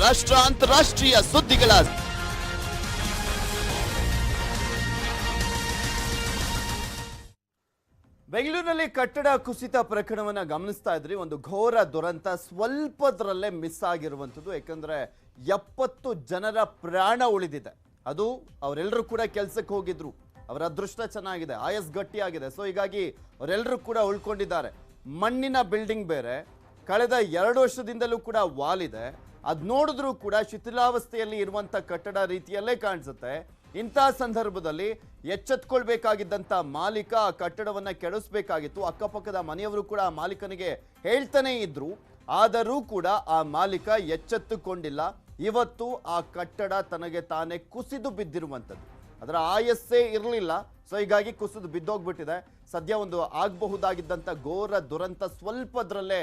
ರಾಷ್ಟ್ರ ಅಂತಾರಾಷ್ಟ್ರೀಯ ಸುದ್ದಿಗಳ ಬೆಂಗಳೂರಿನಲ್ಲಿ ಕಟ್ಟಡ ಕುಸಿತ ಪ್ರಕರಣವನ್ನ ಗಮನಿಸ್ತಾ ಇದ್ರಿ. ಒಂದು ಘೋರ ದುರಂತ ಸ್ವಲ್ಪದರಲ್ಲೇ ಮಿಸ್ ಆಗಿರುವಂಥದ್ದು. ಯಾಕಂದ್ರೆ 70 ಜನರ ಪ್ರಾಣ ಉಳಿದಿದೆ. ಅದು ಅವರೆಲ್ಲರೂ ಕೂಡ ಕೆಲಸಕ್ಕೆ ಹೋಗಿದ್ರು. ಅವರ ಅದೃಷ್ಟ ಚೆನ್ನಾಗಿದೆ, ಆಯಸ್ ಗಟ್ಟಿಯಾಗಿದೆ. ಸೊ ಹೀಗಾಗಿ ಅವರೆಲ್ಲರೂ ಕೂಡ ಉಳ್ಕೊಂಡಿದ್ದಾರೆ. ಮಣ್ಣಿನ ಬಿಲ್ಡಿಂಗ್ ಬೇರೆ, ಕಳೆದ 2 ವರ್ಷದಿಂದಲೂ ಕೂಡ ವಾಲಿದೆ. ಅದು ನೋಡಿದ್ರೂ ಕೂಡ ಶಿಥಿಲಾವಸ್ಥೆಯಲ್ಲಿ ಇರುವಂತ ಕಟ್ಟಡ ರೀತಿಯಲ್ಲೇ ಕಾಣಿಸುತ್ತೆ. ಇಂತಹ ಸಂದರ್ಭದಲ್ಲಿ ಎಚ್ಚೆತ್ಕೊಳ್ಬೇಕಾಗಿದ್ದಂತ ಮಾಲೀಕ ಆ ಕಟ್ಟಡವನ್ನ ಕೆಡಿಸಬೇಕಾಗಿತ್ತು. ಅಕ್ಕಪಕ್ಕದ ಮನೆಯವರು ಕೂಡ ಆ ಮಾಲೀಕನಿಗೆ ಹೇಳ್ತಾನೆ ಇದ್ರು, ಆದರೂ ಕೂಡ ಆ ಮಾಲೀಕ ಎಚ್ಚೆತ್ತುಕೊಂಡಿಲ್ಲ. ಇವತ್ತು ಆ ಕಟ್ಟಡ ತನಗೆ ತಾನೇ ಕುಸಿದು ಬಿದ್ದಿರುವಂಥದ್ದು. ಅದರ ಆಯಸ್ಸೇ ಇರಲಿಲ್ಲ. ಸೊ ಹೀಗಾಗಿ ಕುಸಿದು ಬಿದ್ದೋಗ್ಬಿಟ್ಟಿದೆ. ಸದ್ಯ ಒಂದು ಆಗಬಹುದಾಗಿದ್ದಂಥ ಘೋರ ದುರಂತ ಸ್ವಲ್ಪದ್ರಲ್ಲೇ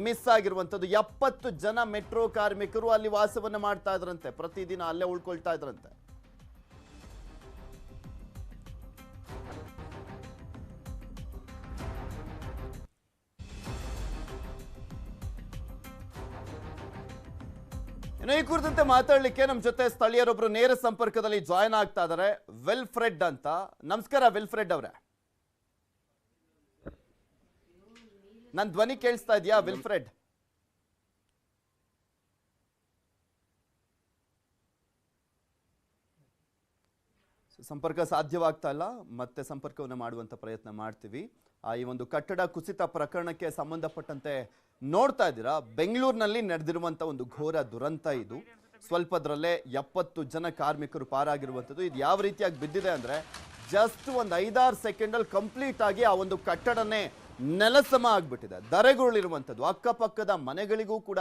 ಮಿಸ್ ಆಗಿರುವಂಥದ್ದು. 70 ಜನ ಮೆಟ್ರೋ ಕಾರ್ಮಿಕರು ಅಲ್ಲಿ ವಾಸವನ್ನ ಮಾಡ್ತಾ ಇದ್ರಂತೆ, ಪ್ರತಿದಿನ ಅಲ್ಲೇ ಉಳ್ಕೊಳ್ತಾ ಇದ್ರಂತೆ. ಇನ್ನು ಈ ಕುರಿತಂತೆ ಮಾತಾಡ್ಲಿಕ್ಕೆ ನಮ್ಮ ಜೊತೆ ಸ್ಥಳೀಯರೊಬ್ರು ನೇರ ಸಂಪರ್ಕದಲ್ಲಿ ಜಾಯ್ನ್ ಆಗ್ತಾ ಇದ್ದಾರೆ. ವಿಲ್ಫ್ರೆಡ್ ಅಂತ. ನಮಸ್ಕಾರ ವಿಲ್ಫ್ರೆಡ್ ಅವರೇ, ನನ್ನ ಧ್ವನಿ ಕೇಳಿಸ್ತಾ ಇದೆಯಾ ವಿಲ್ಫ್ರೆಡ್? ಸಂಪರ್ಕ ಸಾಧ್ಯವಾಗ್ತಾ ಇಲ್ಲ, ಮತ್ತೆ ಸಂಪರ್ಕವನ್ನು ಮಾಡುವಂತ ಪ್ರಯತ್ನ ಮಾಡ್ತೀವಿ. ಈ ಒಂದು ಕಟ್ಟಡ ಕುಸಿತ ಪ್ರಕರಣಕ್ಕೆ ಸಂಬಂಧಪಟ್ಟಂತೆ ನೋಡ್ತಾ ಇದ್ದೀರಾ, ಬೆಂಗಳೂರಿನಲ್ಲಿ ನಡೆದಿರುವಂತ ಒಂದು ಘೋರ ದುರಂತ ಇದು. ಸ್ವಲ್ಪದ್ರಲ್ಲೇ 70 ಜನ ಕಾರ್ಮಿಕರು ಪಾರಾಗಿರುವಂಥದ್ದು. ಇದು ಯಾವ ರೀತಿಯಾಗಿ ಬಿದ್ದಿದೆ ಅಂದ್ರೆ, ಜಸ್ಟ್ ಒಂದು 5-6 ಸೆಕೆಂಡಲ್ಲಿ ಕಂಪ್ಲೀಟ್ ಆಗಿ ಆ ಒಂದು ಕಟ್ಟಡನೇ ನೆಲಸಮ ಆಗ್ಬಿಟ್ಟಿದೆ. ಧರೆಗುರುಳಿರುವಂಥದ್ದು. ಅಕ್ಕಪಕ್ಕದ ಮನೆಗಳಿಗೂ ಕೂಡ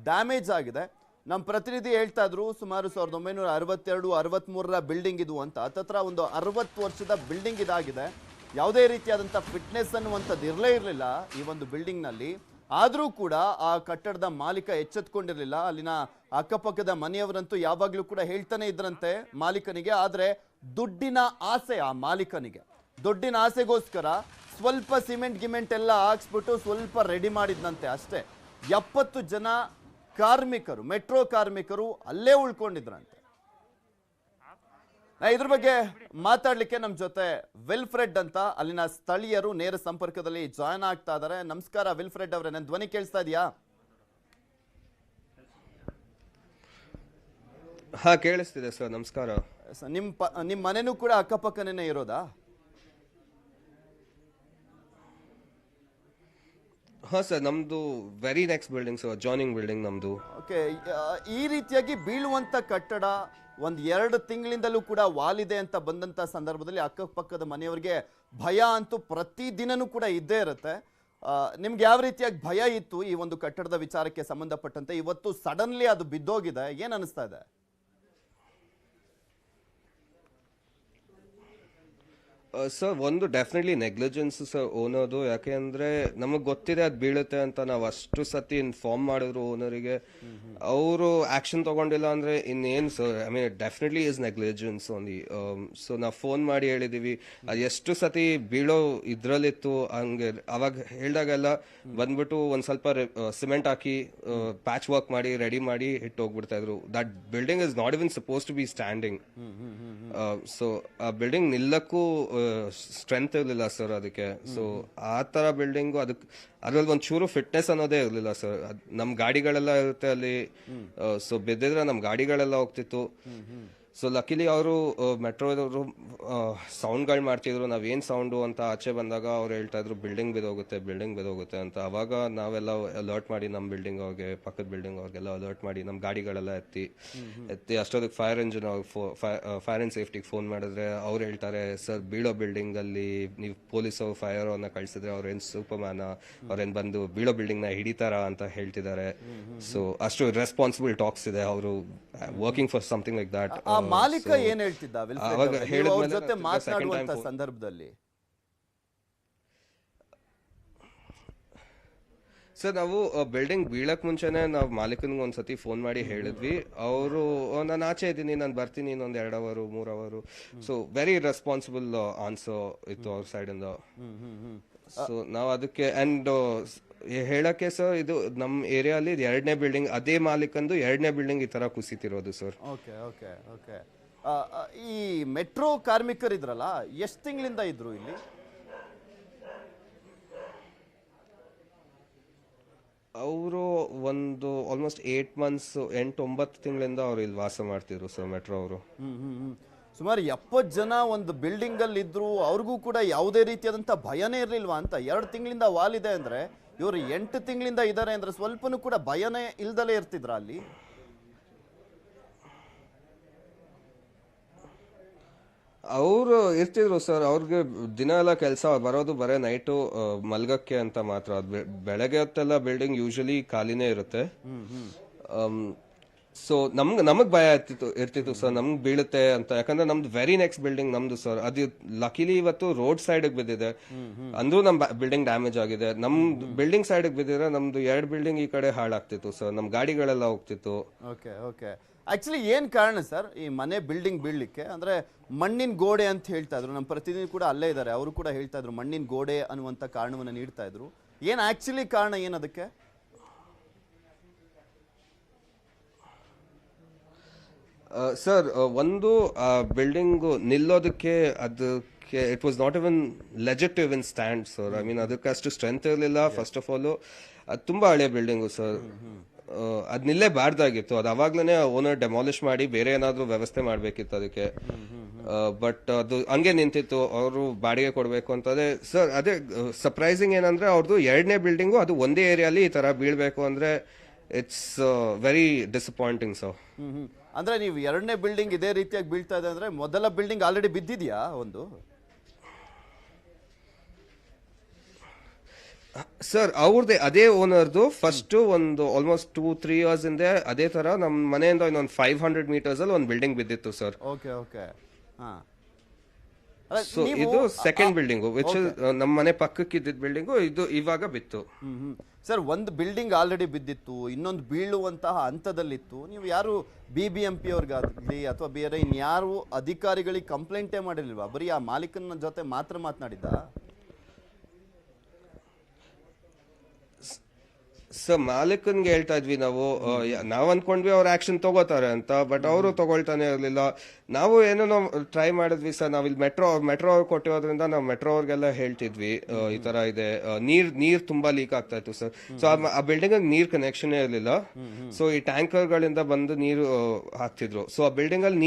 ಡ್ಯಾಮೇಜ್ ಆಗಿದೆ. ನಮ್ಮ ಪ್ರತಿನಿಧಿ ಹೇಳ್ತಾ ಇದ್ರು, ಸುಮಾರು 1962-63ರ ಬಿಲ್ಡಿಂಗ್ ಇದು ಅಂತ. ಹತ್ತತ್ರ ಒಂದು 60 ವರ್ಷದ ಬಿಲ್ಡಿಂಗ್ ಇದಾಗಿದೆ. ಯಾವುದೇ ರೀತಿಯಾದಂಥ ಫಿಟ್ನೆಸ್ ಅನ್ನುವಂಥದ್ದು ಇರಲೇ ಇರಲಿಲ್ಲ ಈ ಒಂದು ಬಿಲ್ಡಿಂಗ್ನಲ್ಲಿ. ಆದರೂ ಕೂಡ ಆ ಕಟ್ಟಡದ ಮಾಲೀಕ ಎಚ್ಚೆತ್ಕೊಂಡಿರಲಿಲ್ಲ. ಅಲ್ಲಿನ ಅಕ್ಕಪಕ್ಕದ ಮನೆಯವರಂತೂ ಯಾವಾಗಲೂ ಕೂಡ ಹೇಳ್ತಾನೆ ಇದ್ರಂತೆ ಮಾಲೀಕನಿಗೆ. ಆದರೆ ದುಡ್ಡಿನ ಆಸೆ ಆ ಮಾಲೀಕನಿಗೆ. ದುಡ್ಡಿನ ಆಸೆಗೋಸ್ಕರ ಸ್ವಲ್ಪ ಸಿಮೆಂಟ್ ಎಲ್ಲ ಹಾಕ್ಸ್ಬಿಟ್ಟು ಸ್ವಲ್ಪ ರೆಡಿ ಮಾಡಿದ್ನಂತೆ ಅಷ್ಟೇ. 70 ಜನ ಕಾರ್ಮಿಕರು, ಮೆಟ್ರೋ ಕಾರ್ಮಿಕರು ಅಲ್ಲೇ ಉಳ್ಕೊಂಡಿದ್ರಂತೆ. ಇದ್ರ ಬಗ್ಗೆ ಮಾತಾಡ್ಲಿಕ್ಕೆ ನಮ್ಮ ಜೊತೆ ವಿಲ್ಫ್ರೆಡ್ ಅಂತ ಅಲ್ಲಿನ ಸ್ಥಳೀಯರು ನೇರ ಸಂಪರ್ಕದಲ್ಲಿ ಜಾಯ್ನ್ ಆಗ್ತಾ ಇದ್ದಾರೆ. ನಮಸ್ಕಾರ ವಿಲ್ಫ್ರೆಡ್ ಅವರೇ, ನನ್ನ ಧ್ವನಿ ಕೇಳಿಸ್ತಾ ಇದೆಯಾ? ಹಾ, ಕೇಳಿಸ್ತಿದೆ ಸರ್. ನಮಸ್ಕಾರ. ನಿಮ್ಮ ಮನೆನೂ ಕೂಡ ಅಕ್ಕಪಕ್ಕನೇ ಇರೋದಾ? ಹಾ ಸರ್, ನಮ್ದು very next building sir, joining building ನಮ್ದು. ಓಕೆ, ಈ ರೀತಿಯಾಗಿ ಬೀಳುವಂತ ಕಟ್ಟಡ 1-2 ತಿಂಗಳಿಂದಲೂ ಕೂಡ ವಾಲಿದೆ ಅಂತ ಬಂದಂತ ಸಂದರ್ಭದಲ್ಲಿ ಅಕ್ಕಪಕ್ಕದ ಮನೆಯವರಿಗೆ ಭಯ ಅಂತೂ ಪ್ರತಿದಿನನೂ ಕೂಡ ಇದ್ದೇ ಇರುತ್ತೆ. ನಿಮ್ಗೆ ಯಾವ ರೀತಿಯಾಗಿ ಭಯ ಇತ್ತು ಈ ಒಂದು ಕಟ್ಟಡದ ವಿಚಾರಕ್ಕೆ ಸಂಬಂಧಪಟ್ಟಂತೆ? ಇವತ್ತು ಸಡನ್ಲಿ ಅದು ಬಿದ್ದೋಗಿದೆ, ಏನ್ ಅನಿಸ್ತಾ ಇದೆ? ಸರ್, ಒಂದು ಡೆಫಿನೆಟ್ಲಿ ನೆಗ್ಲಿಜೆನ್ಸ್ ಸರ್ ಓನರ್ದು. ಯಾಕೆ ಅಂದ್ರೆ ನಮಗೆ ಗೊತ್ತಿದೆ ಅದು ಬೀಳುತ್ತೆ ಅಂತ. ನಾವು ಅಷ್ಟು ಸತಿ ಇನ್ಫಾರ್ಮ್ ಮಾಡಿದ್ರು ಓನರಿಗೆ, ಅವರು ಆಕ್ಷನ್ ತಗೊಂಡಿಲ್ಲ ಅಂದ್ರೆ ಇನ್ನೇನು sir. I mean definitely is negligence only. So ನಾವು ಫೋನ್ ಮಾಡಿ ಹೇಳಿದೀವಿ. ಅದು ಎಷ್ಟು ಸತಿ ಬೀಳೋ ಇದ್ರಲ್ಲಿತ್ತು ಹಂಗೆ. ಅವಾಗ ಹೇಳಿದಾಗೆಲ್ಲ ಬಂದ್ಬಿಟ್ಟು ಒಂದ್ ಸ್ವಲ್ಪ ಸಿಮೆಂಟ್ ಹಾಕಿ ಪ್ಯಾಚ್ ವರ್ಕ್ ಮಾಡಿ ರೆಡಿ ಮಾಡಿ ಇಟ್ಟು ಹೋಗ್ಬಿಡ್ತಾ ಇದ್ರು. That building is not even suppose to be standing. So ಆ ಬಿಲ್ಡಿಂಗ್ ನಿಲ್ಲಕ್ಕೂ ಸ್ಟ್ರೆಂತ್ ಇರಲಿಲ್ಲ ಸರ್ ಅದಕ್ಕೆ. ಸೊ ಆ ತರ ಬಿಲ್ಡಿಂಗು, ಅದಕ್ಕೆ ಅದ್ರಲ್ಲಿ ಒಂಚೂರು ಫಿಟ್ನೆಸ್ ಅನ್ನೋದೇ ಇರಲಿಲ್ಲ ಸರ್. ನಮ್ ಗಾಡಿಗಳೆಲ್ಲ ಇರುತ್ತೆ ಅಲ್ಲಿ. ಸೊ ಬಿದ್ದಿದ್ರೆ ನಮ್ ಗಾಡಿಗಳೆಲ್ಲ ಹೋಗ್ತಿತ್ತು. ಸೊ ಲಕಿಲಿ ಅವರು ಮೆಟ್ರೋದವರು ಸೌಂಡ್ಗಳು ಮಾಡ್ತಿದ್ರು. ನಾವೇನ್ ಸೌಂಡು ಅಂತ ಆಚೆ ಬಂದಾಗ ಅವ್ರು ಹೇಳ್ತಾ ಇದ್ರು ಬಿಲ್ಡಿಂಗ್ ಬಿದ್ದೋಗುತ್ತೆ ಅಂತ. ಅವಾಗ ನಾವೆಲ್ಲ ಅಲರ್ಟ್ ಮಾಡಿ ನಮ್ಮ ಬಿಲ್ಡಿಂಗ್ ಅವ್ರಿಗೆ, ಪಕ್ಕದ ಬಿಲ್ಡಿಂಗ್ ಅವ್ರಿಗೆಲ್ಲ ಅಲರ್ಟ್ ಮಾಡಿ ನಮ್ಮ ಗಾಡಿಗಳೆಲ್ಲ ಎತ್ತಿ ಅಷ್ಟೊತ್ತಿಗೆ ಫೈರ್ ಅಂಡ್ ಸೇಫ್ಟಿಗೆ ಫೋನ್ ಮಾಡಿದ್ರೆ ಅವ್ರು ಹೇಳ್ತಾರೆ, ಸರ್ ಬೀಳೋ ಬಿಲ್ಡಿಂಗ್ ಅಲ್ಲಿ ನೀವು ಪೊಲೀಸ್ ಫೈರ್ ಅನ್ನ ಕಳ್ಸಿದ್ರೆ ಅವ್ರೇನ್ ಸೂಪರ್ಮ್ಯಾನ, ಅವ್ರೇನ್ ಬಂದು ಬೀಳೋ ಬಿಲ್ಡಿಂಗ್ ನ ಹಿಡಿತಾರ ಅಂತ ಹೇಳ್ತಿದ್ದಾರೆ. ಸೊ ಅಷ್ಟು ರೆಸ್ಪಾನ್ಸಿಬಲ್ ಟಾಕ್ಸ್ ಇದೆ. ಅವರು working for something like that. ಮಾಲೀಕ ಏನ್ ಹೇಳ್ತಿದ್ದ ಅವ್ರ ಜೊತೆ ಮಾತನಾಡುವಂತ ಸಂದರ್ಭದಲ್ಲಿ? ಸರ್, ನಾವು ಬಿಲ್ಡಿಂಗ್ ಬೀಳಕ್ ಮುಂಚೆನೆ ನಾವು ಮಾಲೀಕನಿಗೆ ಒಂದ್ಸತಿ ಫೋನ್ ಮಾಡಿ ಹೇಳಿದ್ವಿ. ಅವರು ನಾನು ಆಚೆ ಇದ್ದೀನಿ, ನಾನು ಬರ್ತೀನಿ ಇನ್ನೊಂದ್ 2 hour 3 hour. So very responsible answer ಇತ್ತು ಅವ್ರ ಸೈಡ್ ಇಂದ. ಸೊ ನಾವು ಅದಕ್ಕೆ ಅಂಡ್ ಹೇಳಕ್ಕೆ ಸರ್ ಇದು ನಮ್ಮ ಏರಿಯಾಲಿ ಎರಡನೇ ಬಿಲ್ಡಿಂಗ್, ಅದೇ ಮಾಲೀಕಂದು ಎರಡನೇ ಬಿಲ್ಡಿಂಗ್ ಈ ತರ ಕುಸಿತಿರೋದು ಸರ್. Okay okay okay. ಈ ಮೆಟ್ರೋ ಕಾರ್ಮಿಕರಿದ್ರಲ್ಲ, ಎಷ್ಟು ತಿಂಗಳಿಂದ ಇದ್ರು ಇಲ್ಲಿ? ಅವರು ಒಂದು ಆಲ್ಮೋಸ್ಟ್ 8 months 8-9 ತಿಂಗಳಿಂದ ಅವ್ರು ಇಲ್ಲಿ ವಾಸ ಮಾಡ್ತಿದ್ರು ಸರ್, ಮೆಟ್ರೋ ಅವರು. ಸುಮಾರು 70 ಜನ ಒಂದು ಬಿಲ್ಡಿಂಗ್ ಅಲ್ಲಿ ಇದ್ರು, ಅವ್ರಿಗೂ ಕೂಡ ಯಾವುದೇ ರೀತಿಯಾದಂತ ಭಯನೇ ಇರ್ಲಿಲ್ವಾ ಅಂತ? 2 ತಿಂಗಳಿಂದ ವಾಲಿದೆ ಅಂದ್ರೆ, ಇವರು 8 ತಿಂಗಳಿಂದ ಇದ್ದಾರೆ ಅಂದ್ರೆ ಸ್ವಲ್ಪನೂ ಕೂಡ ಭಯನೇ ಇಲ್ದಲೇ ಇರ್ತಿದ್ರ ಅಲ್ಲಿ? ಅವರು ಇರ್ತಿದ್ರು ಸರ್, ಅವ್ರಿಗೆ ದಿನ ಎಲ್ಲ ಕೆಲಸ, ಬರೋದು ಬರೇ ನೈಟು ಮಲ್ಗಕ್ಕೆ ಅಂತ ಮಾತ್ರ. ಬೆಳಗ್ಗೆ ಹೊತ್ತೆಲ್ಲ ಬಿಲ್ಡಿಂಗ್ ಯೂಶಲಿ ಖಾಲಿನೇ ಇರುತ್ತೆ. ಸೊ ನಮಗ್ ಭಯ ಇರ್ತಿತ್ತು ಸರ್, ನಮ್ಗೆ ಬೀಳುತ್ತೆ ಅಂತ. ಯಾಕಂದ್ರೆ ನಮ್ದು ವೆರಿ ನೆಕ್ಸ್ಟ್ ಬಿಲ್ಡಿಂಗ್ ನಮ್ದು ಸರ್. ಅದು ಲಕಿಲಿ ಇವತ್ತು ರೋಡ್ ಸೈಡ್ ಬಿದ್ದಿದೆ, ಅಂದ್ರೂ ನಮ್ ಬಿಲ್ಡಿಂಗ್ ಡ್ಯಾಮೇಜ್ ಆಗಿದೆ. ನಮ್ ಬಿಲ್ಡಿಂಗ್ ಸೈಡ್ ಬಿದ್ದಿದ್ರೆ ನಮ್ದು 2 ಬಿಲ್ಡಿಂಗ್ ಈ ಕಡೆ ಹಾಳಾಗ್ತಿತ್ತು ಸರ್, ನಮ್ ಗಾಡಿಗಳೆಲ್ಲ ಹೋಗ್ತಿತ್ತು. Okay okay. ಆಕ್ಚುಲಿ ಏನ್ ಕಾರಣ ಸರ್ ಈ ಮನೆ ಬಿಲ್ಡಿಂಗ್ ಬೀಳ್ಲಿಕ್ಕೆ? ಅಂದ್ರೆ ಮಣ್ಣಿನ ಗೋಡೆ ಅಂತ ಹೇಳ್ತಾ ಇದ್ರು, ನಮ್ಮ ಪ್ರತಿನಿಧಿ ಕೂಡ ಅಲ್ಲೇ ಇದ್ದಾರೆ, ಅವರು ಕೂಡ ಹೇಳ್ತಾ ಇದ್ರು ಮಣ್ಣಿನ ಗೋಡೆ ಅನ್ನುವಂತ ಕಾರಣವನ್ನ ನೀಡ್ತಾ ಇದ್ರು. ಏನ್ ಆಕ್ಚುಲಿ ಕಾರಣ ಏನದಕ್ಕೆ? ಸರ್ ಒಂದು ಬಿಲ್ಡಿಂಗ್ ನಿಲ್ಲೋದಕ್ಕೆ ಅದಕ್ಕೆ it was not even legit to even stand sir. I mean ಅದಕ್ಕೆ ಅಷ್ಟು ಸ್ಟ್ರೆಂತ್ ಇರಲಿಲ್ಲ. ಫಸ್ಟ್ ಆಫ್ ಆಲ್ ಅದು ತುಂಬಾ ಹಳೆ ಬಿಲ್ಡಿಂಗು ಸರ್, ಅದ್ ನಿಲ್ಲೇಬಾರ್ದಾಗಿತ್ತು. ಅದು ಅವಾಗ್ಲೇ ಓನರ್ ಡೆಮಾಲಿಷ್ ಮಾಡಿ ಬೇರೆ ಏನಾದ್ರು ವ್ಯವಸ್ಥೆ ಮಾಡ್ಬೇಕಿತ್ತು ಅದಕ್ಕೆ. ಬಟ್ ಅದು ಹಂಗೆ ನಿಂತಿತ್ತು, ಅವರು ಬಾಡಿಗೆ ಕೊಡ್ಬೇಕು ಅಂತದೇ ಸರ್. ಅದೇ ಸರ್ಪ್ರೈಸಿಂಗ್ ಏನಂದ್ರೆ ಅವ್ರದ್ದು 2ನೇ ಬಿಲ್ಡಿಂಗು ಅದು ಒಂದೇ ಏರಿಯಾಲಿ ಈ ತರ ಬೀಳ್ಬೇಕು ಅಂದ್ರೆ ಇಟ್ಸ್ ವೆರಿ ಡಿಸಪಾಯಿಂಟಿಂಗ್ ಸರ್. ಅಂದ್ರೆ ನೀವು 2ನೇ ಬಿಲ್ಡಿಂಗ್ ಇದೇ ರೀತಿಯಾಗಿ ಬೀಳ್ತಾ ಇದೆ ಅಂದ್ರೆ ಮೊದಲ ಬಿಲ್ಡಿಂಗ್ ಆಲ್ರೆಡಿ ಬಿದ್ದಿದ್ಯಾ ಒಂದು? ಸರ್ ಅವ್ರದ್ದೇ ಅದೇ ಓನರ್ದು ಫಸ್ಟ್ ಒಂದು ಆಲ್ಮೋಸ್ಟ್ 2-3 years ಹಿಂದೆ ಅದೇ ತರ ನಮ್ಮ ಮನೆಯಿಂದ ಇನ್ನೊಂದು 500 meters ಅಲ್ಲಿ ಒಂದು ಬಿಲ್ಡಿಂಗ್ ಬಿದ್ದಿತ್ತು ಸರ್. Okay okay. ಹಾ. ಸೊ ಇದು ಸೆಕೆಂಡ್ ಬಿಲ್ಡಿಂಗು ವಿಚ್ ನಮ್ಮ ಮನೆ ಪಕ್ಕಕ್ಕೆ ಇದ್ದಿದ್ದ ಬಿಲ್ಡಿಂಗು, ಇದು ಇವಾಗ ಬಿತ್ತು. ಸರ್ ಒಂದು ಬಿಲ್ಡಿಂಗ್ ಆಲ್ರೆಡಿ ಬಿದ್ದಿತ್ತು, ಇನ್ನೊಂದು ಬೀಳುವಂತಹ ಹಂತದಲ್ಲಿತ್ತು. ನೀವು ಯಾರು BBMP ಅವ್ರಿಗಾಗಲಿ ಅಥವಾ ಬೇರೆ ಇನ್ಯಾರು ಅಧಿಕಾರಿಗಳಿಗೆ ಕಂಪ್ಲೇಂಟೇ ಮಾಡಿರ್ಲಿಲ್ವಾ? ಬರೀ ಆ ಮಾಲೀಕನ ಜೊತೆ ಮಾತ್ರ ಮಾತನಾಡಿದ್ದ? ಸರ್ ಮಾಲೀಕನ್ಗೆ ಹೇಳ್ತಾ ಇದ್ವಿ ನಾವು, ನಾವ್ ಅನ್ಕೊಂಡ್ವಿ ಅವ್ರ ಆಕ್ಷನ್ ತಗೋತಾರೆ ಅಂತ, ಬಟ್ ಅವರು ತಗೊಳ್ತಾನೆ ಇರ್ಲಿಲ್ಲ. ನಾವು ಏನೇನೋ ಟ್ರೈ ಮಾಡಿದ್ವಿ ಸರ್. ನಾವ್ ಇಲ್ಲಿ ಮೆಟ್ರೋ ಅವ್ರು ಕೊಟ್ಟಿರೋದ್ರಿಂದ ನಾವು ಮೆಟ್ರೋ ಅವ್ರಿಗೆಲ್ಲ ಹೇಳ್ತಿದ್ವಿ ಈ ತರ ಇದೆ, ನೀರ್ ತುಂಬಾ ಲೀಕ್ ಆಗ್ತಾ ಇತ್ತು ಸರ್. ಸೊ ಆ ಬಿಲ್ಡಿಂಗ್ ನೀರ್ ಕನೆಕ್ಷನ್ ಇರ್ಲಿಲ್ಲ. ಸೊ ಈ ಟ್ಯಾಂಕರ್ ಗಳಿಂದ ಬಂದು ನೀರು ಹಾಕ್ತಿದ್ರು. ಸೊ ಆ ಬಿಲ್ಡಿಂಗ್ ಅಲ್ಲಿ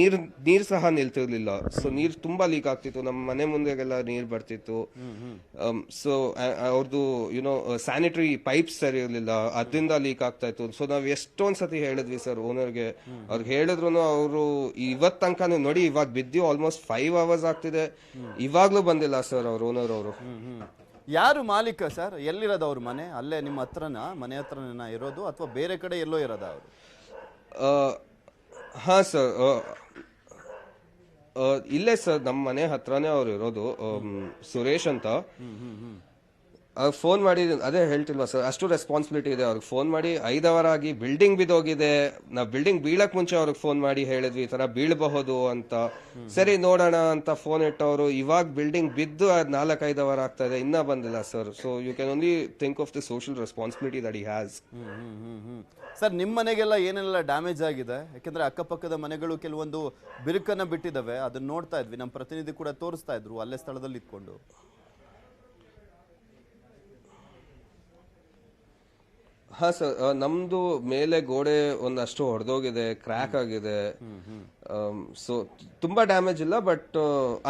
ನೀರ್ ಸಹ ನಿಲ್ತಿರ್ಲಿಲ್ಲ. ಸೊ ನೀರ್ ತುಂಬಾ ಲೀಕ್ ಆಗ್ತಿತ್ತು, ನಮ್ಮ ಮನೆ ಮುಂದೆಗೆಲ್ಲ ನೀರ್ ಬರ್ತಿತ್ತು. ಸೊ ಅವ್ರದ್ದು ಯುನೋ ಸ್ಯಾನಿಟರಿ ಪೈಪ್ಸ್ ಸರಿ ಇರ್ಲಿಲ್ಲ, ಅದರಿಂದ ಲೀಕ್ ಆಗ್ತಾ ಇತ್ತು. ಸೊ ನಾವ್ ಎಷ್ಟೊಂದ್ ಸತಿ ಹೇಳಿದ್ವಿ ಸರ್ ಓನರ್ಗೆ. ಅವ್ರಿಗೆ ಹೇಳಿದ್ರು ಅವರು ಇವತ್ ತನಕ ನೋಡಿ, ಇವಾಗ ಬಿದ್ದು ಆಲ್ಮೋಸ್ಟ್ 5 hours ಆಗ್ತಿದೆ, ಇವಾಗ್ಲೂ ಬಂದಿಲ್ಲ ಸರ್ ಅವ್ರ ಓನರ್ ಅವರು. ಯಾರು ಮಾಲೀಕ ಸರ್? ಎಲ್ಲಿರೋದು ಅವ್ರ ಮನೆ? ಅಲ್ಲೇ ನಿಮ್ಮ ಹತ್ರನಾ, ಮನೆ ಹತ್ರನ ಇರೋದು ಅಥವಾ ಬೇರೆ ಕಡೆ ಎಲ್ಲೋ ಇರೋದ ಅವರು? ಹಾ ಸರ್, ಇಲ್ಲೇ ಸರ್ ನಮ್ಮ ಮನೆ ಹತ್ರನೇ ಅವ್ರು ಇರೋದು, ಸುರೇಶ್ ಅಂತ. ಅವ್ರಿಗೆ ಫೋನ್ ಮಾಡಿ, ಅದೇ ಹೇಳ್ತಿಲ್ವಾ ಸರ್, ಅಷ್ಟು ರೆಸ್ಪಾನ್ಸಿಬಿಲಿಟಿ ಇದೆ ಅವ್ರಿಗೆ. ಫೋನ್ ಮಾಡಿ 5 hour ಆಗಿ ಬಿಲ್ಡಿಂಗ್ ಬಿದ್ದೋಗಿದೆ, ನಾವು ಬಿಲ್ಡಿಂಗ್ ಬೀಳಕ್ ಮುಂಚೆ ಅವ್ರಿಗೆ ಫೋನ್ ಮಾಡಿ ಹೇಳಿದ್ವಿ ಈ ತರ ಬೀಳಬಹುದು ಅಂತ. ಸರಿ ನೋಡೋಣ ಅಂತ ಫೋನ್ ಇಟ್ಟವರು ಇವಾಗ ಬಿಲ್ಡಿಂಗ್ ಬಿದ್ದು 4-5 hour ಆಗ್ತಾ ಇದೆ, ಇನ್ನ ಬಂದಿಲ್ಲ sir. So you can only think of the social responsibility that he has. Sir ನಿಮ್ಮ ಮನೆಗೆಲ್ಲ ಏನೆಲ್ಲ ಡ್ಯಾಮೇಜ್ ಆಗಿದೆ? ಯಾಕಂದ್ರೆ ಅಕ್ಕಪಕ್ಕದ ಮನೆಗಳು ಕೆಲವೊಂದು ಬಿರುಕನ್ನ ಬಿಟ್ಟಿದ್ದಾವೆ, ಅದನ್ನ ನೋಡ್ತಾ ಇದ್ವಿ, ನಮ್ಮ ಪ್ರತಿನಿಧಿ ಕೂಡ ತೋರಿಸ್ತಾ ಇದ್ರು ಅಲ್ಲೇ ಸ್ಥಳದಲ್ಲಿ ಇಟ್ಕೊಂಡು. ಹಾ ಸರ್, ನಮ್ದು ಮೇಲೆ ಗೋಡೆ ಒಂದಷ್ಟು ಹೊಡೆದೋಗಿದೆ, ಕ್ರ್ಯಾಕ್ ಆಗಿದೆ. ಸೊ ತುಂಬಾ ಡ್ಯಾಮೇಜ್ ಇಲ್ಲ, ಬಟ್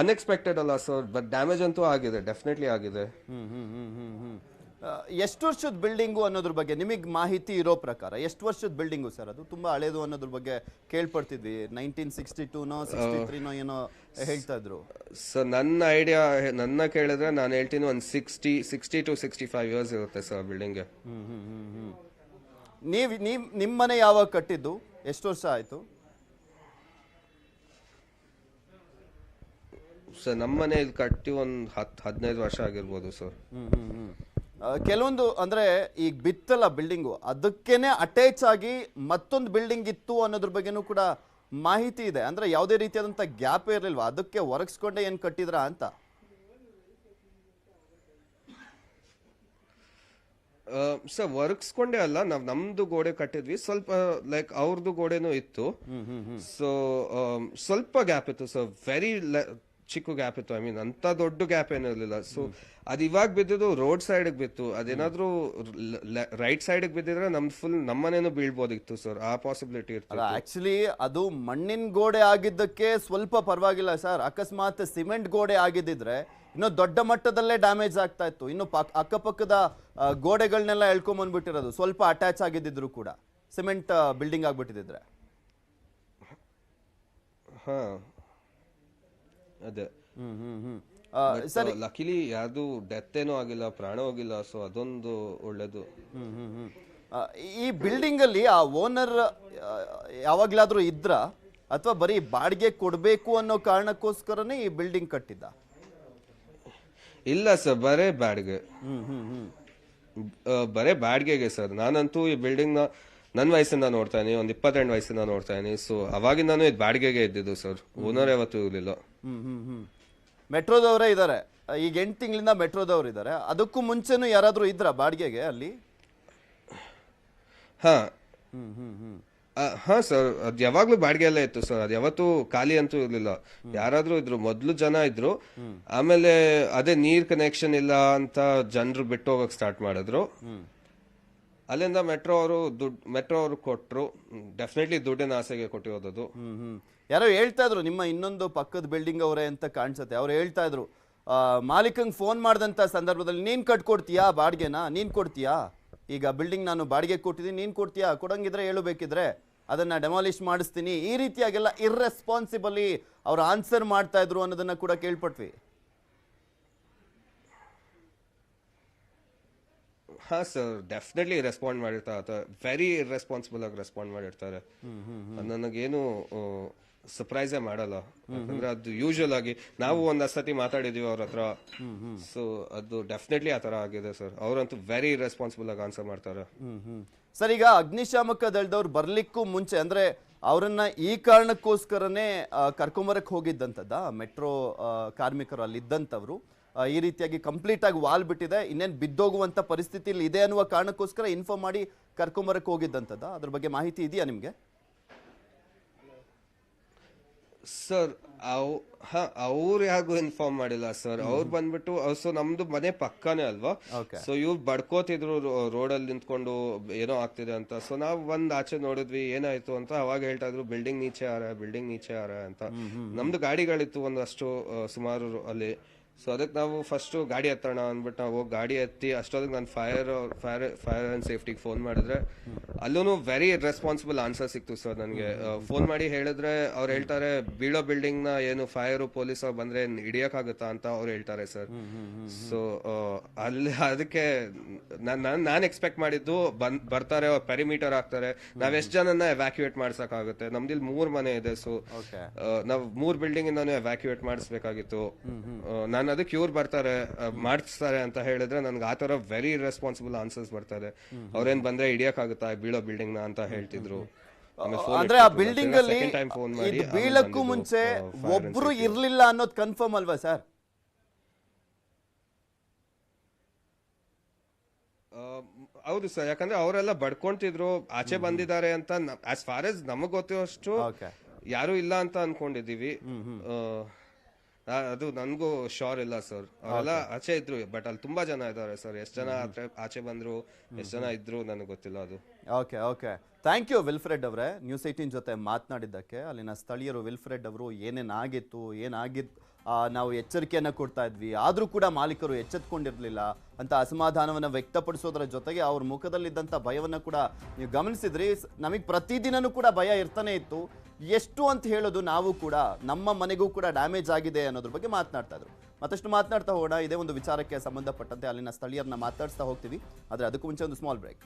ಅನ್ಎಕ್ಸ್ಪೆಕ್ಟೆಡ್ ಅಲ್ಲ ಸರ್, ಬಟ್ ಡ್ಯಾಮೇಜ್ ಅಂತೂ ಆಗಿದೆ, ಡೆಫಿನೆಟ್ಲಿ ಆಗಿದೆ. ಎಷ್ಟು ವರ್ಷದ ಬಿಲ್ಡಿಂಗು ಅನ್ನೋದ್ರ ಬಗ್ಗೆ ನಿಮಗೆ ಮಾಹಿತಿ ಇರೋ ಪ್ರಕಾರ ಎಷ್ಟು ವರ್ಷದ ಬಿಲ್ಡಿಂಗು ಸರ್ ಅದು? ತುಂಬಾ ಹಳೇದು ಅನ್ನೋದ್ರ ಬಗ್ಗೆ ಕೇಳ್ಪಡ್ತಿದ್ವಿ. 1962ನೋ 63ನೋ ಏನೋ ಹೇಳ್ತಾ ಇದ್ರು ಸರ್. ನನ್ನ ಕೇಳಿದ್ರೆ ನಾನು ಹೇಳ್ತೀನಿ ಒಂದು 60 to 65 years ಇರುತ್ತೆ ಸರ್ ಬಿಲ್ಡಿಂಗ್ಗೆ. ನಿಮ್ಮ ಮನೆ ಯಾವಾಗ ಕಟ್ಟಿದ್ದು? ಎಷ್ಟು ವರ್ಷ ಆಯ್ತು ಸರ್? ನಮ್ಮ ಮನೆ ಇಲ್ಲಿ ಕಟ್ಟಿ ಒಂದು 10-15 ವರ್ಷ ಆಗಿರ್ಬೋದು ಸರ್. ಕೆಲವೊಂದು ಅಂದ್ರೆ ಈಗ ಬಿತ್ತಲ್ಲ ಬಿಲ್ಡಿಂಗು, ಅದಕ್ಕೇನೆ ಅಟ್ಯಾಚ್ ಆಗಿ ಮತ್ತೊಂದು ಬಿಲ್ಡಿಂಗ್ ಇತ್ತು ಅನ್ನೋದ್ರ ಬಗ್ಗೆನೂ ಕೂಡ ಮಾಹಿತಿ ಇದೆ. ಅಂದ್ರೆ ಯಾವುದೇ ರೀತಿಯಾದಂತ ಗ್ಯಾಪ್ ಇರಲಿಲ್ವಾ? ಅದಕ್ಕೆ ಒರಗಿಸ್ಕೊಂಡೆ ಏನ್ ಕಟ್ಟಿದ್ರ ಅಂತ? ಸರ್ ವರ್ಕ್ಸ್ಕೊಂಡೇ ಅಲ್ಲ ನಾವ್ ನಮ್ದು ಗೋಡೆ ಕಟ್ಟಿದ್ವಿ, ಸ್ವಲ್ಪ ಲೈಕ್ ಅವ್ರದ್ದು ಗೋಡೆನೂ ಇತ್ತು. ಸೊ ಸ್ವಲ್ಪ ಗ್ಯಾಪ್ ಇತ್ತು ಸರ್, ವೆರಿ ಚಿಕ್ಕ ಗ್ಯಾಪ್ ಇತ್ತು. ಐ ಮೀನ್ ಅಂತ ದೊಡ್ಡ ಗ್ಯಾಪ್ ಏನೂ ಇರಲಿಲ್ಲ. ಸೊ ಅದ್ ಇವಾಗ ಬಿದ್ದಿದ್ದು ರೋಡ್ ಸೈಡ್ ಬಿತ್ತು. ಅದೇನಾದ್ರೂ ರೈಟ್ ಸೈಡ್ ಬಿದ್ದಿದ್ರೆ ನಮ್ದು ಫುಲ್ ನಮ್ಮನೇನು ಬೀಳ್ಬೋದಿತ್ತು ಸರ್, ಆ ಪಾಸಿಬಿಲಿಟಿ ಇತ್ತು. ಆಕ್ಚುಲಿ ಅದು ಮಣ್ಣಿನ ಗೋಡೆ ಆಗಿದ್ದಕ್ಕೆ ಸ್ವಲ್ಪ ಪರವಾಗಿಲ್ಲ ಸರ್. ಅಕಸ್ಮಾತ್ ಸಿಮೆಂಟ್ ಗೋಡೆ ಆಗಿದ್ದಿದ್ರೆ ಇನ್ನು ದೊಡ್ಡ ಮಟ್ಟದಲ್ಲೇ ಡ್ಯಾಮೇಜ್ ಆಗ್ತಾ ಇತ್ತು. ಇನ್ನು ಅಕ್ಕಪಕ್ಕದ ಗೋಡೆಗಳನ್ನೆಲ್ಲ ಎಳ್ಕೊಂಬಂದ್ಬಿಟ್ಟಿರೋದು, ಸ್ವಲ್ಪ ಅಟ್ಯಾಚ್ ಆಗಿದ್ದಿದ್ರು ಕೂಡ ಸಿಮೆಂಟ್ ಬಿಲ್ಡಿಂಗ್ ಆಗ್ಬಿಟ್ಟಿದ್ರೆ. ಹಾ ಅದೇ ಸರಿ, ಲಕಿಲಿ ಯಾರ್ದು ಡೆತ್ ಏನೂ ಆಗಿಲ್ಲ, ಪ್ರಾಣ ಹೋಗಿಲ್ಲ. ಸೊ ಅದೊಂದು ಒಳ್ಳೇದು. ಈ ಬಿಲ್ಡಿಂಗ್ ಅಲ್ಲಿ ಆ ಓನರ್ ಯಾವಾಗ್ಲಾದ್ರೂ ಇದ್ರ ಅಥವಾ ಬರೀ ಬಾಡಿಗೆ ಕೊಡ್ಬೇಕು ಅನ್ನೋ ಕಾರಣಕ್ಕೋಸ್ಕರನೇ ಈ ಬಿಲ್ಡಿಂಗ್ ಕಟ್ಟಿದ್ದ? ಇಲ್ಲ ಸರ್, ಬರೇ ಬಾಡಿಗೆ. ಬರೇ ಬಾಡಿಗೆಗೆ ಸರ್. ನಾನಂತೂ ಈ ಬಿಲ್ಡಿಂಗ್ ನ ನನ್ನ ವಯಸ್ಸಿಂದ ನೋಡ್ತಾ ಇದೀನಿ, ಒಂದ್ 22 ವಯಸ್ಸಿಂದ ನೋಡ್ತಾ ಇದೀನಿ. ಸೊ ಅವಾಗಿಂದಾನು ಇದು ಬಾಡಿಗೆಗೆ ಇದ್ದಿದ್ದು ಸರ್, ಓನರ್ ಯಾವತ್ತೂ ಇರ್ಲಿಲ್ಲ. ಮೆಟ್ರೋದವರೇ ಇದ್ದಾರೆ ಈಗ, 8 ತಿಂಗಳಿಂದ ಮೆಟ್ರೋದವ್ರು ಇದ್ದಾರೆ. ಅದಕ್ಕೂ ಮುಂಚೆನೂ ಯಾರಾದ್ರೂ ಇದ್ರ ಬಾಡಿಗೆಗೆ ಅಲ್ಲಿ? ಹಾ ಹಾ ಸರ್, ಅದ್ ಯಾವಾಗ್ಲೂ ಬಾಡಿಗೆ ಎಲ್ಲ ಇತ್ತು ಸರ್, ಅದ್ ಯಾವತ್ತೂ ಖಾಲಿ ಅಂತೂ ಇರ್ಲಿಲ್ಲ. ಯಾರಾದ್ರೂ ಇದ್ರು, ಮೊದ್ಲು ಜನ ಇದ್ರು. ಆಮೇಲೆ ಅದೇ ನೀರ್ ಕನೆಕ್ಷನ್ ಇಲ್ಲ ಅಂತ ಜನರು ಬಿಟ್ಟು ಹೋಗಕ್ ಸ್ಟಾರ್ಟ್ ಮಾಡಿದ್ರು. ಅಲ್ಲಿಂದ ಮೆಟ್ರೋ ಅವರು ಕೊಟ್ರು. ಡೆಫಿನೆಟ್ಲಿ ದುಡ್ಡಿನ ಆಸೆಗೆ ಕೊಟ್ಟಿರೋದು. ಯಾರೋ ಹೇಳ್ತಾ ಇದ್ರು, ನಿಮ್ಮ ಇನ್ನೊಂದು ಪಕ್ಕದ ಬಿಲ್ಡಿಂಗ್ ಅವರೇ ಅಂತ ಕಾಣಿಸುತ್ತೆ, ಅವ್ರು ಹೇಳ್ತಾ ಇದ್ರು ಮಾಲೀಕಂಗ್ ಫೋನ್ ಮಾಡಿದಂತ ಸಂದರ್ಭದಲ್ಲಿ, ನೀನ್ ಕಟ್ಕೊಡ್ತೀಯಾ ಬಾಡಿಗೆನ, ನೀನ್ ಕೊಡ್ತೀಯಾ? ಈಗ ಬಿಲ್ಡಿಂಗ್ ನಾನು ಬಾಡಿಗೆ ಕೊಟ್ಟಿದ್ದೀನಿ, ನೀನ್ ಕೊಡ್ತೀಯಾ? ಕೊಡಂಗಿದ್ರೆ ಹೇಳು, ಬೇಕಿದ್ರೆ ಅದನ್ನ ಡೆಮಾಲಿಷ್ ಮಾಡಿಸ್ತೀನಿ. ಈ ರೀತಿಯಾಗೆಲ್ಲ ಇರ್ರೆಸ್ಪಾನ್ಸಿಬಲಿ ಅವ್ರು ಆನ್ಸರ್ ಮಾಡ್ತಾ ಇದ್ರು ಅನ್ನೋದನ್ನ ಕೂಡ ಕೇಳ್ಪಟ್ವಿ. ಹಾ ಸರ್, ಡೆಫಿನೆಟ್ಲಿ ರೆಸ್ಪಾಂಡ್ ಮಾಡಿರ್ತಾರೆ. ವೆರಿ ಇರ್ರೆಸ್ಪಾನ್ಸಿಬಲ್ ಆಗಿ ರೆಸ್ಪಾಂಡ್ ಮಾಡಿರ್ತಾರೆ. ನನಗೇನು ಸರ್ಪ್ರೈಸೇ ಮಾಡಲ್ಲ, ಯಾಕಂದ್ರೆ ಅದು ಯೂಶುವಲ್ ಆಗಿ ನಾವು ಒಂದ್ ಸತಿ ಮಾತಾಡಿದೀವಿ ಅವ್ರ ಹತ್ರ. ಸೊ ಅದು ಡೆಫಿನೆಟ್ಲಿ ಆ ತರ ಆಗಿದೆ ಸರ್. ಅವರಂತೂ ವೆರಿ ರೆಸ್ಪಾನ್ಸಿಬಲ್ ಆಗಿ ಆನ್ಸರ್ ಮಾಡ್ತಾರೆ. ಸರ್, ಈಗ ಅಗ್ನಿಶಾಮಕ ದಳದವ್ರು ಬರ್ಲಿಕ್ಕೂ ಮುಂಚೆ, ಅಂದ್ರೆ ಅವರನ್ನ ಈ ಕಾರಣಕ್ಕೋಸ್ಕರನೇ ಕರ್ಕೊಂಬರಕ್ ಹೋಗಿದ್ದಂಥದ್ದ ಮೆಟ್ರೋ ಕಾರ್ಮಿಕರು ಅಲ್ಲಿ ಇದ್ದಂಥವ್ರು? ಈ ರೀತಿಯಾಗಿ ಕಂಪ್ಲೀಟ್ ಆಗಿ ವಾಲ್ ಬಿಟ್ಟಿದೆ, ಇನ್ನೇನು ಬಿದ್ದೋಗುವಂತ ಪರಿಸ್ಥಿತಿಯಲ್ಲಿ ಇದೆ ಅನ್ನುವ ಕಾರಣಕ್ಕೋಸ್ಕರ ಇನ್ಫಾರ್ಮ್ ಮಾಡಿ ಕರ್ಕೊಂಬರಕ್ ಹೋಗಿದ್ದಂಥದ್ದ? ಅದ್ರ ಬಗ್ಗೆ ಮಾಹಿತಿ ಇದೆಯಾ ನಿಮ್ಗೆ? ಸರ್ ಅವ್ರು ಯಾರಿಗೂ ಇನ್ಫಾರ್ಮ್ ಮಾಡಿಲ್ಲ ಸರ್. ಅವ್ರು ಬಂದ್ಬಿಟ್ಟು, ಸೊ ನಮ್ದು ಮನೆ ಪಕ್ಕನೇ ಅಲ್ವಾ, ಸೊ ಇವ್ರು ಬಡ್ಕೋತಿದ್ರು ರೋಡಲ್ಲಿ ನಿಂತ್ಕೊಂಡು ಏನೋ ಆಗ್ತಿದೆ ಅಂತ. ಸೊ ನಾವ್ ಒಂದ್ ಆಚೆ ನೋಡಿದ್ವಿ, ಏನಾಯ್ತು ಅಂತ. ಅವಾಗ ಹೇಳ್ತಾ ಇದ್ರು ಬಿಲ್ಡಿಂಗ್ ನೀಚೆ ಆರ ಅಂತ. ನಮ್ದು ಗಾಡಿಗಳಿತ್ತು ಒಂದಷ್ಟು ಸುಮಾರು ಅಲ್ಲಿ. ಸೊ ಅದಕ್ಕೆ ನಾವು ಫಸ್ಟ್ ಗಾಡಿ ಹತ್ತೋಣ ಅಂದ್ಬಿಟ್ಟು ನಾವು ಹೋಗಿ ಗಾಡಿ ಹತ್ತಿ, ಅಷ್ಟೊತ್ತಿಗೆ ನಾನು ಫೈರ್ ಅಂಡ್ ಸೇಫ್ಟಿಗೆ ಫೋನ್ ಮಾಡಿದ್ರೆ ಅಲ್ಲೂ ವೆರಿ ರೆಸ್ಪಾನ್ಸಿಬಲ್ ಆನ್ಸರ್ ಸಿಕ್ತು ಸರ್ ನನಗೆ. ಫೋನ್ ಮಾಡಿ ಹೇಳಿದ್ರೆ ಅವ್ರು ಹೇಳ್ತಾರೆ, ಬೀಳೋ ಬಿಲ್ಡಿಂಗ್ ನ ಏನು ಫೈರ್ ಪೊಲೀಸ್ ಅವ್ರು ಬಂದ್ರೆ ಹಿಡಿಯಕ್ಕಾಗುತ್ತಾ ಅಂತ ಅವ್ರು ಹೇಳ್ತಾರೆ ಸರ್. ಸೊ ಅಲ್ಲಿ ಅದಕ್ಕೆ ನಾನ್ ಎಕ್ಸ್ಪೆಕ್ಟ್ ಮಾಡಿದ್ದು ಬರ್ತಾರೆ, ಪೆರಿಮೀಟರ್ ಹಾಕ್ತಾರೆ, ನಾವ್ ಎಷ್ಟ್ ಜನನ ಎವ್ಯಾಕ್ಯುಯೇಟ್ ಮಾಡ್ಸಕ್ಕಾಗುತ್ತೆ. ನಮ್ದಿಲ್ 3 ಮನೆ ಇದೆ. ಸೊ ನಾವ್ 3 ಬಿಲ್ಡಿಂಗ್ ಇಂದಾನು ಎವ್ಯಾಕ್ಯುಯೇಟ್ ಮಾಡಿಸ್ಬೇಕಾಗಿತ್ತು. ನಾನು ಅದಕ್ಕೆ ಇವ್ರು ಬರ್ತಾರೆ ಮಾಡಿಸ್ತಾರೆ ಅಂತ ಹೇಳಿದ್ರೆ ನನ್ಗೆ ಆ ತರ ವೆರಿ ರೆಸ್ಪಾನ್ಸಿಬಲ್ ಆನ್ಸರ್ಸ್ ಬರ್ತಾರೆ. ಅವ್ರೇನ್ ಬಂದ್ರೆ ಹಿಡಿಯಕ್ಕಾಗುತ್ತಾ ಬೀಳೋ ಬಿಲ್ಡಿಂಗ್ ನ ಅಂತ ಹೇಳ್ತಿದ್ರು. ಅಂದ್ರೆ ಆ ಬಿಲ್ಡಿಂಗ್ ಅಲ್ಲಿ ಬೀಳಕ್ಕೂ ಮುಂಚೆ ಒಬ್ರು ಇರ್ಲಿಲ್ಲ ಅನ್ನೋದು ಕನ್ಫರ್ಮ್ ಅಲ್ವಾ ಸರ್? ಹೌದು ಸರ್, ಯಾಕಂದ್ರೆ ಅವರೆಲ್ಲ ಬಡ್ಕೊಂತಿದ್ರು, ಆಚೆ ಬಂದಿದ್ದಾರೆ ಅಂತ ಆಸ್ ಫಾರ್ ಎಸ್ ನಮಗ್ ಗೊತ್ತಿರೋಷ್ಟು ಯಾರು ಇಲ್ಲ ಅಂತ ಅನ್ಕೊಂಡಿದೀವಿ. ಅದು ನನ್ಗೂ ಶೋರ್ ಇಲ್ಲ ಸರ್. ಅವರೆಲ್ಲ ಆಚೆ ಇದ್ರು, ಬಟ್ ಅಲ್ಲಿ ತುಂಬಾ ಜನ ಇದ್ದಾರೆ ಸರ್. ಎಷ್ಟ್ ಜನ ಆಚೆ ಬಂದ್ರು, ಎಷ್ಟ್ ಜನ ಇದ್ರು ನನಗೆ ಗೊತ್ತಿಲ್ಲ ಅದು. ಓಕೆ, ಥ್ಯಾಂಕ್ ಯು ವಿಲ್ಫ್ರೆಡ್ ಅವರೇ, ನ್ಯೂಸ್ 18 ಜೊತೆ ಮಾತನಾಡಿದ್ದಕ್ಕೆ. ಅಲ್ಲಿನ ಸ್ಥಳೀಯರು ವಿಲ್ಫ್ರೆಡ್ ಅವರು ಏನೇನಾಗಿತ್ತು, ನಾವು ಎಚ್ಚರಿಕೆಯನ್ನ ಕೊಡ್ತಾ ಇದ್ವಿ, ಆದ್ರೂ ಕೂಡ ಮಾಲೀಕರು ಎಚ್ಚೆತ್ಕೊಂಡಿರ್ಲಿಲ್ಲ ಅಂತ ಅಸಮಾಧಾನವನ್ನ ವ್ಯಕ್ತಪಡಿಸೋದ್ರ ಜೊತೆಗೆ ಅವ್ರ ಮುಖದಲ್ಲಿದ್ದಂಥ ಭಯವನ್ನ ಕೂಡ ನೀವು ಗಮನಿಸಿದ್ರಿ. ನಮಗೆ ಪ್ರತಿದಿನನೂ ಕೂಡ ಭಯ ಇರ್ತಾನೆ ಇತ್ತು. ಎಷ್ಟು ಅಂತ ಹೇಳೋದು, ನಾವು ಕೂಡ ನಮ್ಮ ಮನೆಗೂ ಕೂಡ ಡ್ಯಾಮೇಜ್ ಆಗಿದೆ ಅನ್ನೋದ್ರ ಬಗ್ಗೆ ಮಾತನಾಡ್ತಾ ಇದ್ರು. ಮತ್ತಷ್ಟು ಮಾತನಾಡ್ತಾ ಹೋಗೋಣ. ಇದೇ ಒಂದು ವಿಚಾರಕ್ಕೆ ಸಂಬಂಧಪಟ್ಟಂತೆ ಅಲ್ಲಿನ ಸ್ಥಳೀಯರನ್ನ ಮಾತಾಡಿಸ್ತಾ ಹೋಗ್ತೀವಿ. ಆದರೆ ಅದಕ್ಕೂ ಮುಂಚೆ ಒಂದು ಸ್ಮಾಲ್ ಬ್ರೇಕ್.